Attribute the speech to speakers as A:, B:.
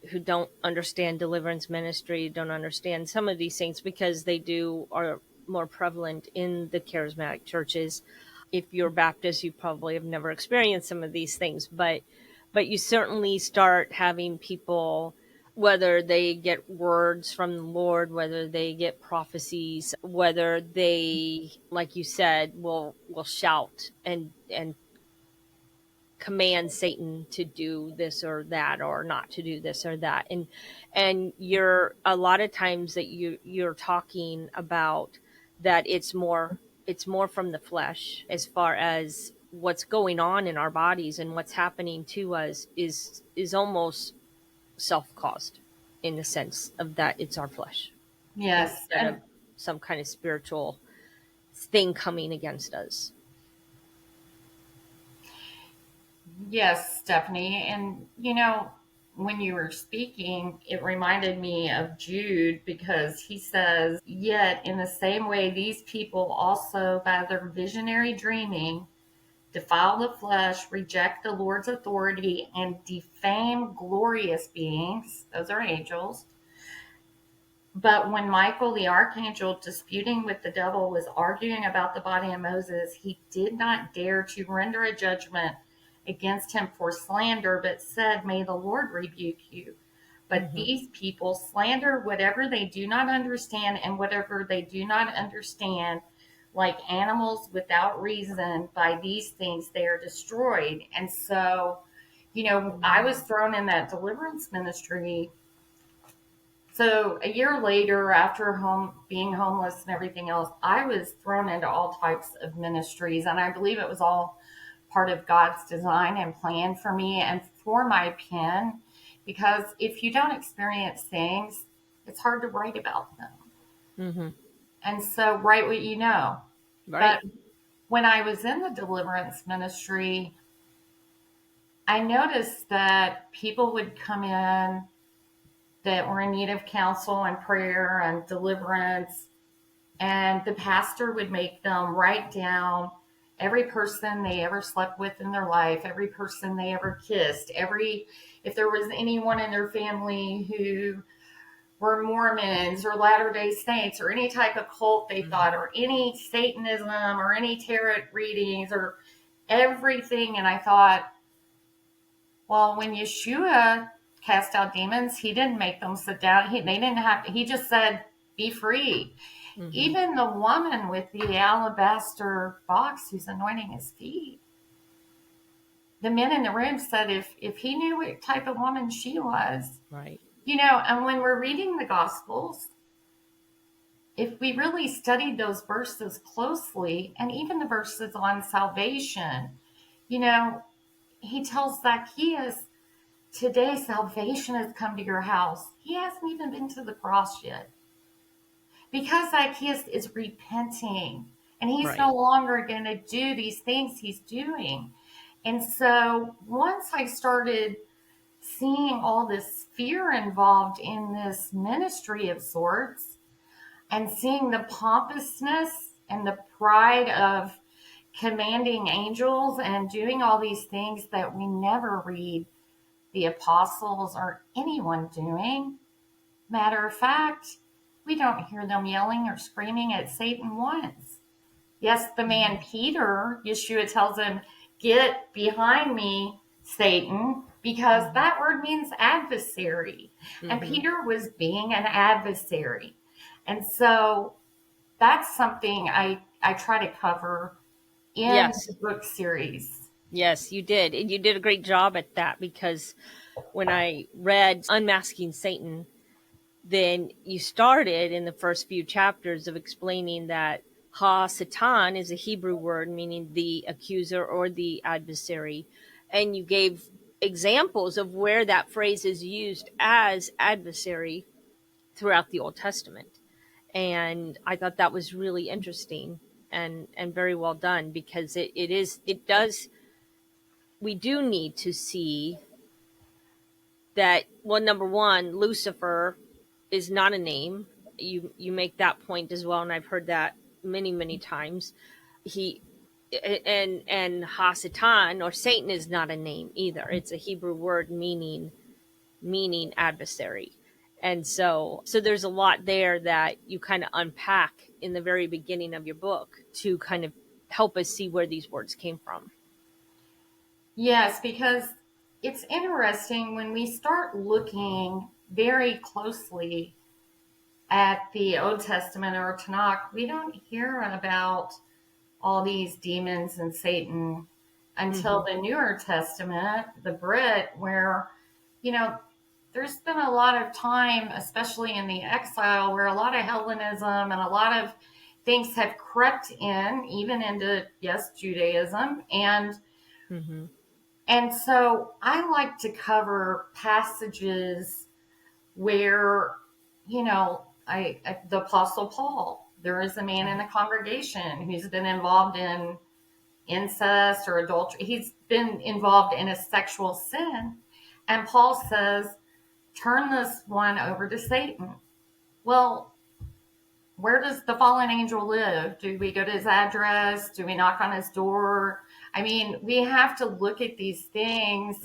A: who don't understand deliverance ministry, don't understand some of these things, because are more prevalent in the charismatic churches. If you're Baptist, you probably have never experienced some of these things, but you certainly start having people, whether they get words from the Lord, whether they get prophecies, whether they, like you said, will shout and command Satan to do this or that, or not to do this or that. And you're, a lot of times that you're talking about that it's more from the flesh, as far as what's going on in our bodies and what's happening to us is almost self-caused, in the sense of that it's our flesh,
B: Yes.
A: instead of some kind of spiritual thing coming against us.
B: Yes, Stephanie. And, when you were speaking, it reminded me of Jude, because he says, "Yet in the same way, these people also, by their visionary dreaming, defile the flesh, reject the Lord's authority, and defame glorious beings." Those are angels. But when Michael the archangel, disputing with the devil, was arguing about the body of Moses, he did not dare to render a judgment against him for slander, but said, "May the Lord rebuke you." But these people slander whatever they do not understand, and whatever they do not understand, like animals without reason, by these things they are destroyed. And so, I was thrown in that deliverance ministry. So a year later, after being homeless and everything else, I was thrown into all types of ministries, and I believe it was all part of God's design and plan for me and for my pen. Because if you don't experience things, it's hard to write about them.
A: Mm-hmm.
B: And so write what you know.
A: Right.
B: But when I was in the deliverance ministry, I noticed that people would come in that were in need of counsel and prayer and deliverance. And the pastor would make them write down every person they ever slept with in their life, every person they ever kissed, if there was anyone in their family who were Mormons or Latter-day Saints or any type of cult they thought, or any Satanism or any tarot readings or everything. And I thought, well, when Yeshua cast out demons, he didn't make them sit down. He just said, "Be free."
A: Mm-hmm.
B: Even the woman with the alabaster box who's anointing his feet, the men in the room said if he knew what type of woman she was.
A: Right.
B: And when we're reading the Gospels, if we really studied those verses closely, and even the verses on salvation, he tells Zacchaeus, "Today salvation has come to your house." He hasn't even been to the cross yet, because Zacchaeus is repenting, and he's
A: Right.
B: no longer going to do these things he's doing. And so once I started seeing all this fear involved in this ministry of sorts, and seeing the pompousness and the pride of commanding angels and doing all these things that we never read the apostles or anyone doing. Matter of fact, we don't hear them yelling or screaming at Satan once. Yes, the man Peter, Yeshua tells him, "Get behind me, Satan," because that word means adversary. And Peter was being an adversary. And so that's something I try to cover in
A: Yes.
B: the book series.
A: Yes, you did. And you did a great job at that, because when I read Unmasking Satan, then you started in the first few chapters of explaining that Ha-Satan is a Hebrew word meaning the accuser or the adversary. And you gave examples of where that phrase is used as adversary throughout the Old Testament. And I thought that was really interesting and very well done, because we do need to see that, well, number one, Lucifer is not a name. You make that point as well, and I've heard that many times. He and Hasatan, or Satan, is not a name either. It's a Hebrew word meaning meaning adversary. And so there's a lot there that you kind of unpack in the very beginning of your book to kind of help us see where these words came from.
B: Yes, because it's interesting when we start looking very closely at the Old Testament or Tanakh, we don't hear about all these demons and Satan until
A: Mm-hmm.
B: the Newer Testament, the Brit, where, you know, there's been a lot of time, especially in the exile, where a lot of Hellenism and a lot of things have crept in, even into, yes, Judaism.
A: Mm-hmm.
B: And so I like to cover passages where, the Apostle Paul, there is a man in the congregation who's been involved in incest or adultery. He's been involved in a sexual sin. And Paul says, turn this one over to Satan. Well, where does the fallen angel live? Do we go to his address? Do we knock on his door? I mean, we have to look at these things